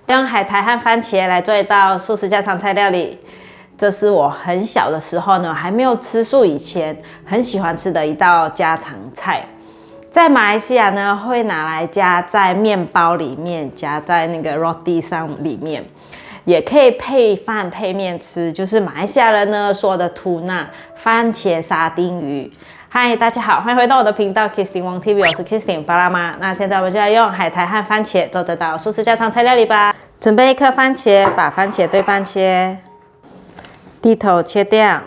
用海苔和番茄来做一道素食家常菜料理，这是我很小的时候呢，还没有吃素以前很喜欢吃的一道家常菜。在马来西亚呢，会拿来加在面包里面，加在那个 roti 上里面，也可以配饭配面吃，就是马来西亚人呢说的ทูน่า番茄沙丁鱼。嗨，大家好，欢迎回到我的频道 Kristin Wong TV， 我是 Kristin 巴拉妈。那现在我们就来用海苔和番茄做这道素食家常菜料理吧。准备1颗番茄，把番茄对半切，蒂头切掉。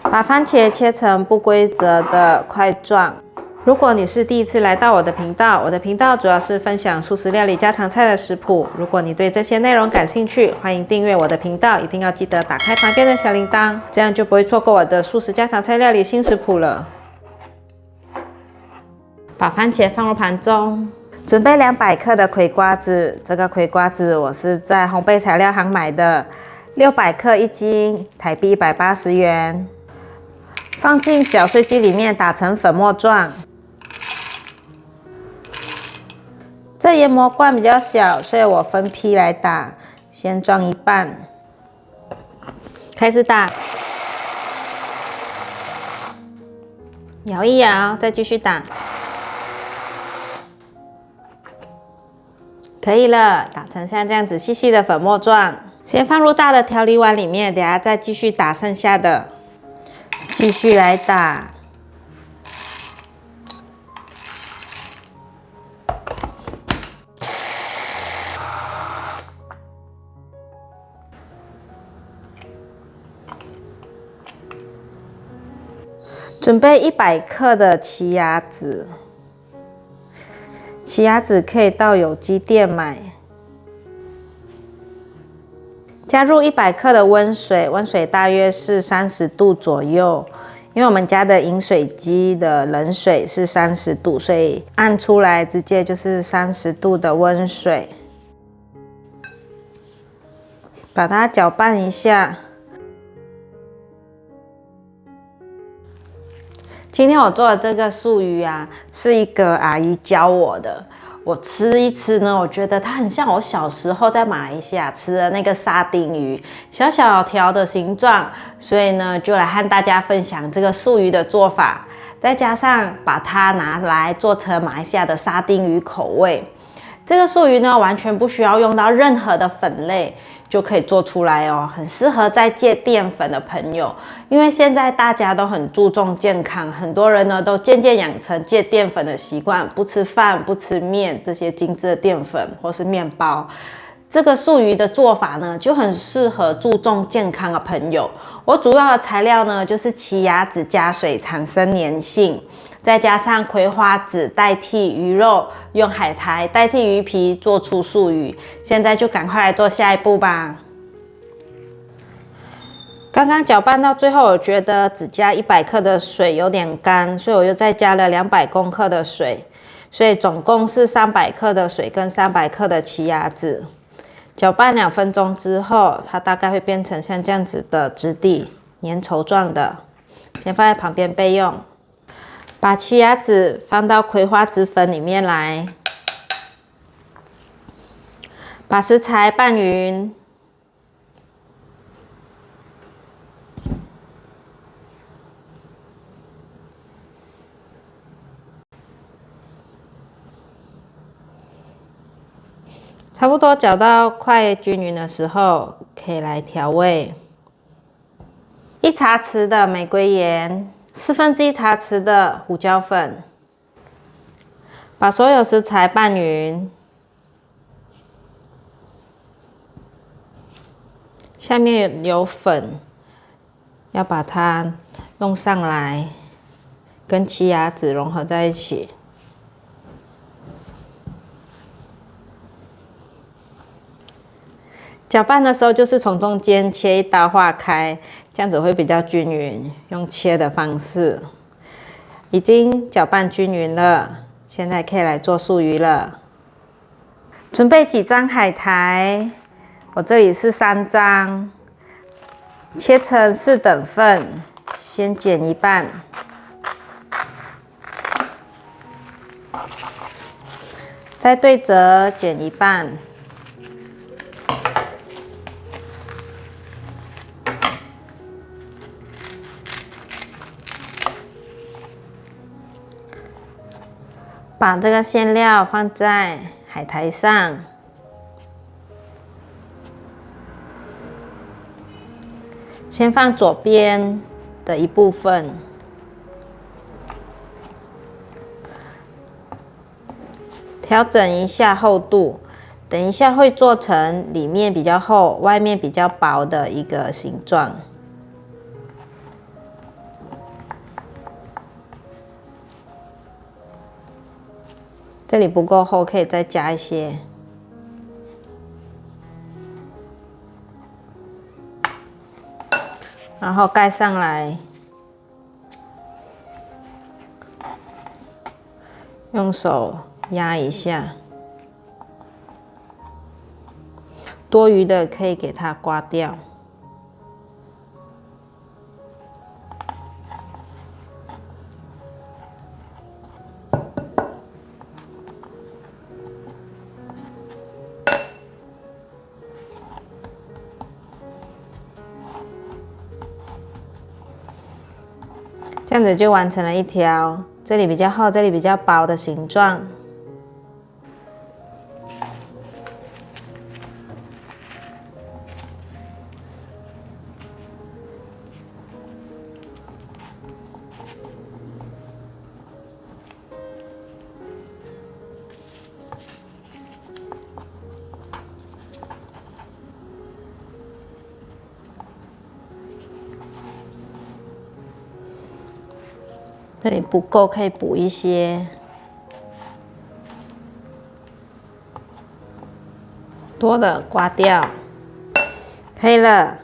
把番茄切成不规则的块状。如果你是第一次来到我的频道，我的频道主要是分享素食料理家常菜的食谱。如果你对这些内容感兴趣，欢迎订阅我的频道，一定要记得打开旁边的小铃铛，这样就不会错过我的素食家常菜料理新食谱了。把番茄放入盘中，准备200克的葵瓜子。这个葵瓜子我是在烘焙材料行买的，600克1斤，台币180元。放进搅碎机里面打成粉末状。这研磨罐比较小，所以我分批来打，先装一半，开始打，摇一摇，再继续打，可以了，打成像这样子细细的粉末状，先放入大的调理碗里面，等下再继续打剩下的。继续来打，准备100克的奇亚籽。奇亚籽可以到有机店买。加入100克的温水，温水大约是30度左右。因为我们家的饮水机的冷水是30度，所以按出来直接就是30度的温水。把它搅拌一下。今天我做的这个素鱼啊，是一个阿姨教我的。我吃一吃呢，我觉得它很像我小时候在马来西亚吃的那个沙丁鱼，小小条的形状，所以呢，就来和大家分享这个素鱼的做法，再加上把它拿来做成马来西亚的沙丁鱼口味。这个素鱼呢，完全不需要用到任何的粉类，就可以做出来哦，很适合在戒淀粉的朋友。因为现在大家都很注重健康，很多人呢都渐渐养成戒淀粉的习惯，不吃饭、不吃面这些精致的淀粉或是面包。这个素鱼的做法呢，就很适合注重健康的朋友。我主要的材料呢，就是奇亚籽加水产生粘性，再加上葵花籽代替鱼肉，用海苔代替鱼皮做出素鱼。现在就赶快来做下一步吧。刚刚搅拌到最后，我觉得只加100克的水有点干，所以我又再加了200公克的水，所以总共是300克的水跟300克的奇亚籽。搅拌2分钟之后，它大概会变成像这样子的质地，粘稠状的。先放在旁边备用。把奇亚籽放到葵花籽粉里面来，把食材拌匀。差不多搅到快均匀的时候，可以来调味。1茶匙的玫瑰盐，1/4茶匙的胡椒粉。把所有食材拌匀。下面有粉，要把它弄上来，跟奇亚籽融合在一起。搅拌的时候就是从中间切1刀划开，这样子会比较均匀。用切的方式，已经搅拌均匀了，现在可以来做素鱼了。准备几张海苔，我这里是3张，切成4等份，先剪一半，再对折剪一半。把这个馅料放在海苔上，先放左边的一部分，调整一下厚度，等一下会做成里面比较厚、外面比较薄的一个形状。这里不够厚，可以再加一些。然后盖上来，用手压一下，多余的可以给它刮掉。这样子就完成了一条这里比较厚、这里比较薄的形状。这里不够，可以补一些，多的刮掉，可以了。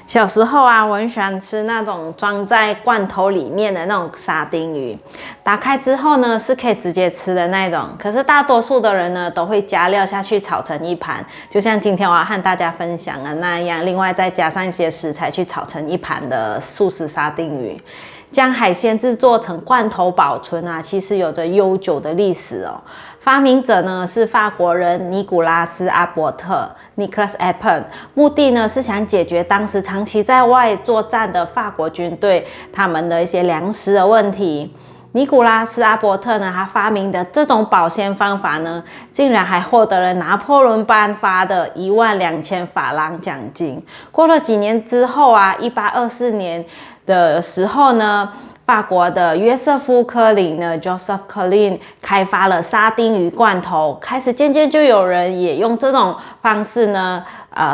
小时候啊，我很喜欢吃那种装在罐头里面的那种沙丁鱼，打开之后呢，是可以直接吃的那种。可是大多数的人呢，都会加料下去炒成一盘，就像今天我要和大家分享的那样，另外再加上一些食材去炒成一盘的素食沙丁鱼。将海鲜制作成罐头保存啊，其实有着悠久的历史哦。发明者呢是法国人尼古拉斯·阿伯特 （Nicolas Appert）， 目的呢是想解决当时长期在外作战的法国军队他们的一些粮食的问题。尼古拉斯·阿伯特呢，他发明的这种保鲜方法呢，竟然还获得了拿破仑颁发的12000法郎奖金。过了几年之后啊，1824年的时候呢，法国的约瑟夫·科林呢 （Joseph Colin） 开发了沙丁鱼罐头，开始渐渐就有人也用这种方式呢，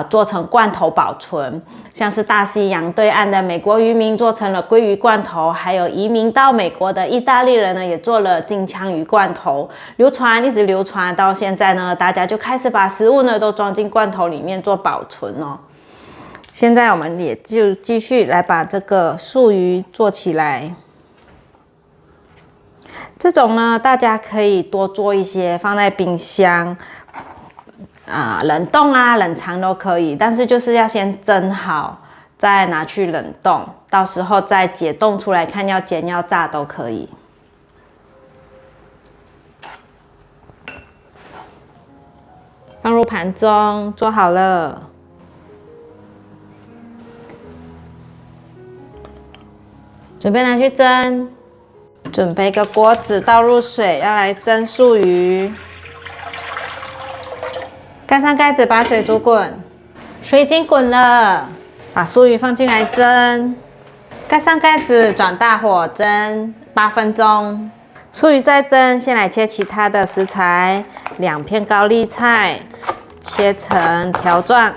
做成罐头保存。像是大西洋对岸的美国渔民做成了鲑鱼罐头，还有移民到美国的意大利人呢，也做了金枪鱼罐头。一直流传到现在呢，大家就开始把食物呢都装进罐头里面做保存哦。现在我们也就继续来把这个素鱼做起来。这种呢，大家可以多做一些，放在冰箱冷冻啊、冷藏都可以，但是就是要先蒸好，再拿去冷冻，到时候再解冻出来看要煎要炸都可以。放入盘中，做好了。准备拿去蒸，准备个锅子，倒入水，要来蒸素鱼。盖上盖子，把水煮滚。水已经滚了，把素鱼放进来蒸。盖上盖子，转大火蒸8分钟。素鱼再蒸，先来切其他的食材，2片高丽菜，切成条状。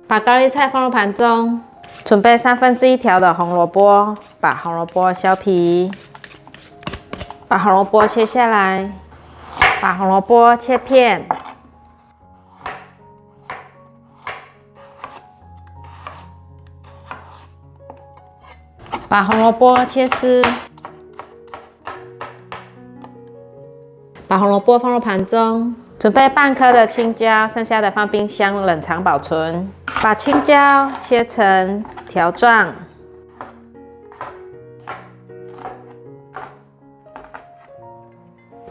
把高丽菜放入盘中，准备1/3条的红萝卜，把红萝卜削皮，把红萝卜切下来，把红萝卜切片，把红萝卜切丝，把红萝卜放入盘中，准备半颗的青椒，剩下的放冰箱冷藏保存。把青椒切成条状，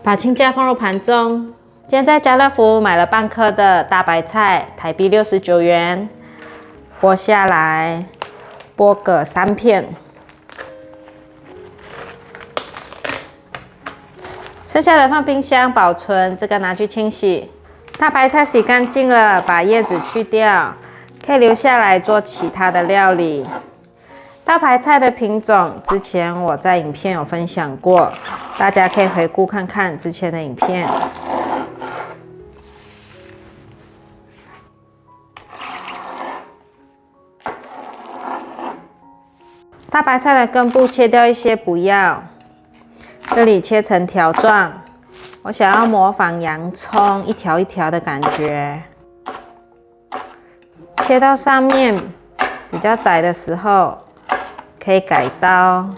把青椒放入盘中。今天在家乐福买了半颗的大白菜，台币69元，剥下来，剥个3片。剩下的放冰箱保存，这个拿去清洗。大白菜洗干净了，把叶子去掉，可以留下来做其他的料理。大白菜的品种，之前我在影片有分享过，大家可以回顾看看之前的影片。大白菜的根部切掉一些不要，这里切成条状。我想要模仿洋葱一条一条的感觉，切到上面比较窄的时候，可以改刀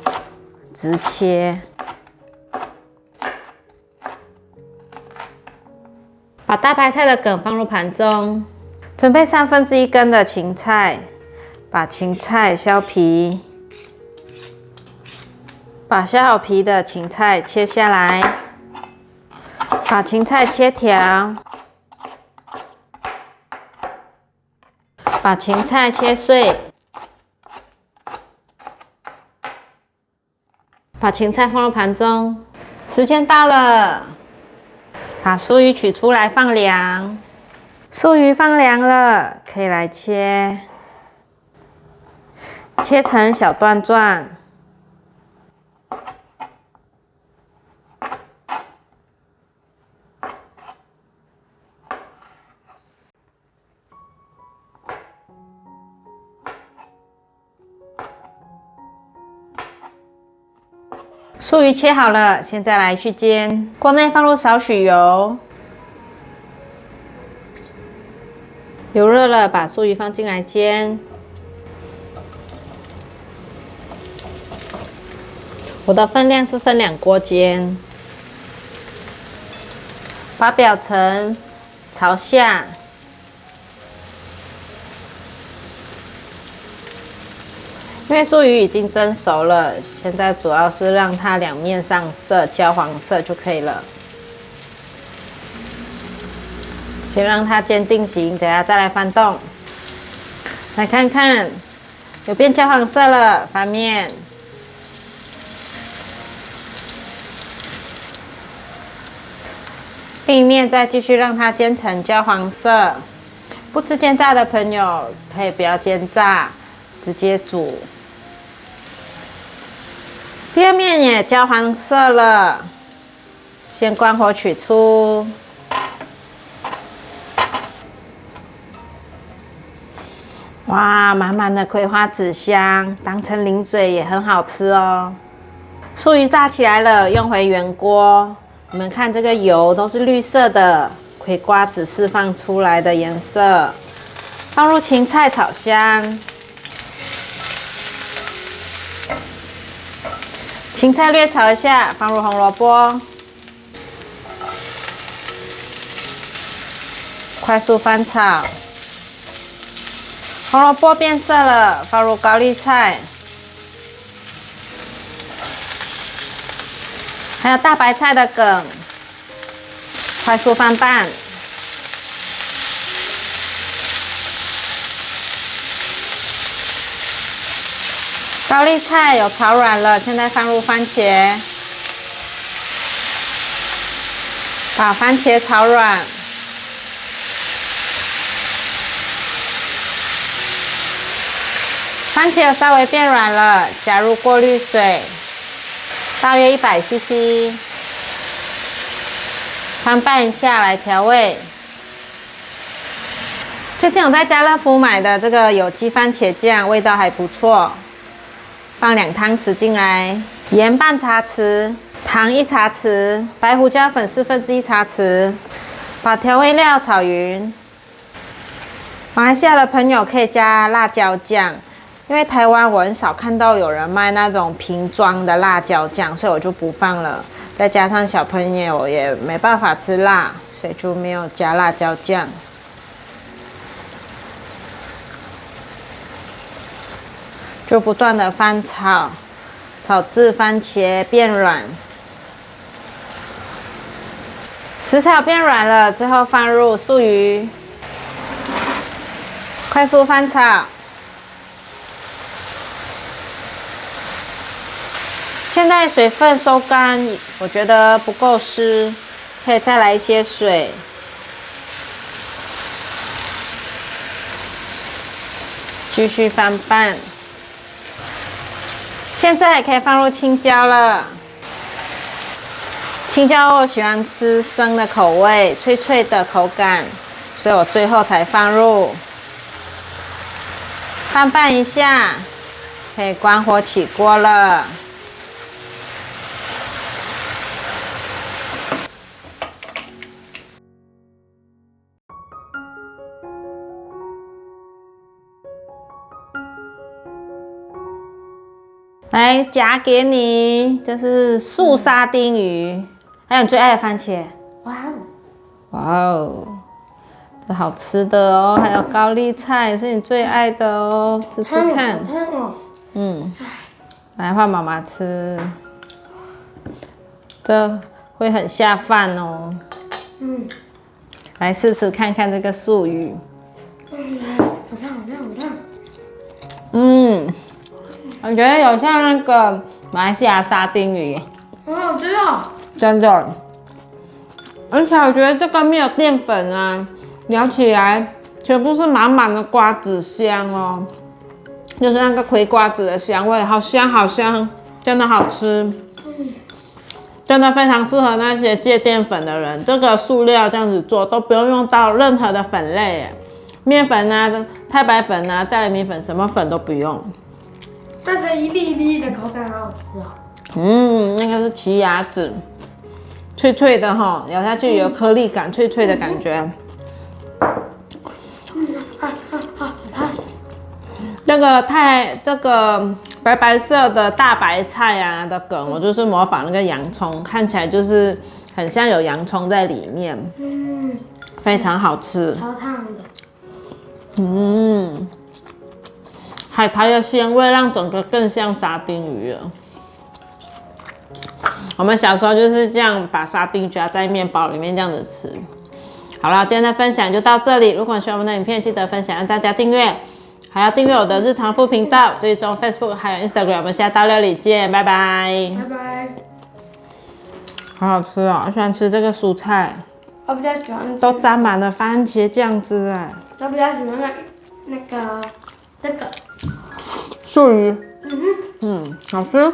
直切。把大白菜的梗放入盘中，准备1/3根的芹菜，把芹菜削皮。把削好皮的芹菜切下来，把芹菜切条，把芹菜切碎，把芹菜放入盘中。时间到了，把酥鱼取出来放凉。酥鱼放凉了，可以来切，切成小段状。酥鱼切好了，现在来去煎。锅内放入少许油，油热了，把酥鱼放进来煎。我的分量是分2锅煎，把表层朝下。因为酥鱼已经蒸熟了，现在主要是让它两面上色，焦黄色就可以了。先让它煎定型，等下再来翻动。来看看，有变焦黄色了，翻面。另一面再继续让它煎成焦黄色。不吃煎炸的朋友可以不要煎炸，直接煮。第二面也焦黄色了，先关火取出。哇，满满的葵花籽香，当成零嘴也很好吃哦。酥鱼炸起来了，用回原锅。你们看这个油都是绿色的，葵花籽释放出来的颜色。放入芹菜炒香。芹菜略炒一下，放入红萝卜，快速翻炒。红萝卜变色了，放入高丽菜，还有大白菜的梗，快速翻拌。高丽菜有炒软了，现在放入番茄，把番茄炒软。番茄有稍微变软了，加入过滤水，大约100cc， 翻拌一下来调味。最近我在家乐福买的这个有机番茄酱，味道还不错。放2汤匙进来，盐半茶匙，糖1茶匙，白胡椒粉1/4茶匙，把调味料炒匀。马来西亚的朋友可以加辣椒酱，因为台湾我很少看到有人卖那种瓶装的辣椒酱，所以我就不放了。再加上小朋友也没办法吃辣，所以就没有加辣椒酱。就不断的翻炒，炒至番茄变软。食材变软了，最后放入素鱼，快速翻炒。现在水分收干，我觉得不够湿，可以再来一些水。继续翻拌。现在可以放入青椒了。青椒我喜欢吃生的口味，脆脆的口感，所以我最后才放入。翻拌一下，可以关火起锅了。来夹给你，这是素沙丁鱼，还有你最爱的番茄。哇哦！哇哦，这好吃的哦，还有高丽菜是你最爱的哦，吃吃看。好烫哦。嗯，来换妈妈吃，这会很下饭哦。嗯，来试吃看看这个素鱼。好烫，好烫，好烫。嗯。我觉得有像那个马来西亚沙丁鱼，很好吃哦，真的。而且我觉得这个没有淀粉啊，咬起来全部是满满的瓜子香哦，就是那个葵瓜子的香味，好香好香，真的好吃。真的非常适合那些戒淀粉的人。这个素料这样子做都不用用到任何的粉类耶，面粉啊、太白粉啊、再来米粉，什么粉都不用。那个一粒一粒的口感好好吃哦。那个是奇亚籽，脆脆的哈，咬下去有颗粒感，脆脆的感觉。这个白白色的大白菜啊的梗，我就是模仿那个洋葱，看起来就是很像有洋葱在里面，非常好吃。超烫的。海苔的鲜味让整个更像沙丁鱼了。我们小时候就是这样把沙丁夹在面包里面这样子吃。好了，今天的分享就到这里。如果你喜欢我们的影片，记得分享，让大家订阅，还要订阅我的日常副频道，追踪 Facebook 还有 Instagram。我们下道料理见，拜拜。拜拜。好好吃哦，我喜欢吃这个蔬菜，我比较喜欢吃，都沾满了番茄酱汁哎。我比较喜欢那个素鱼，好吃。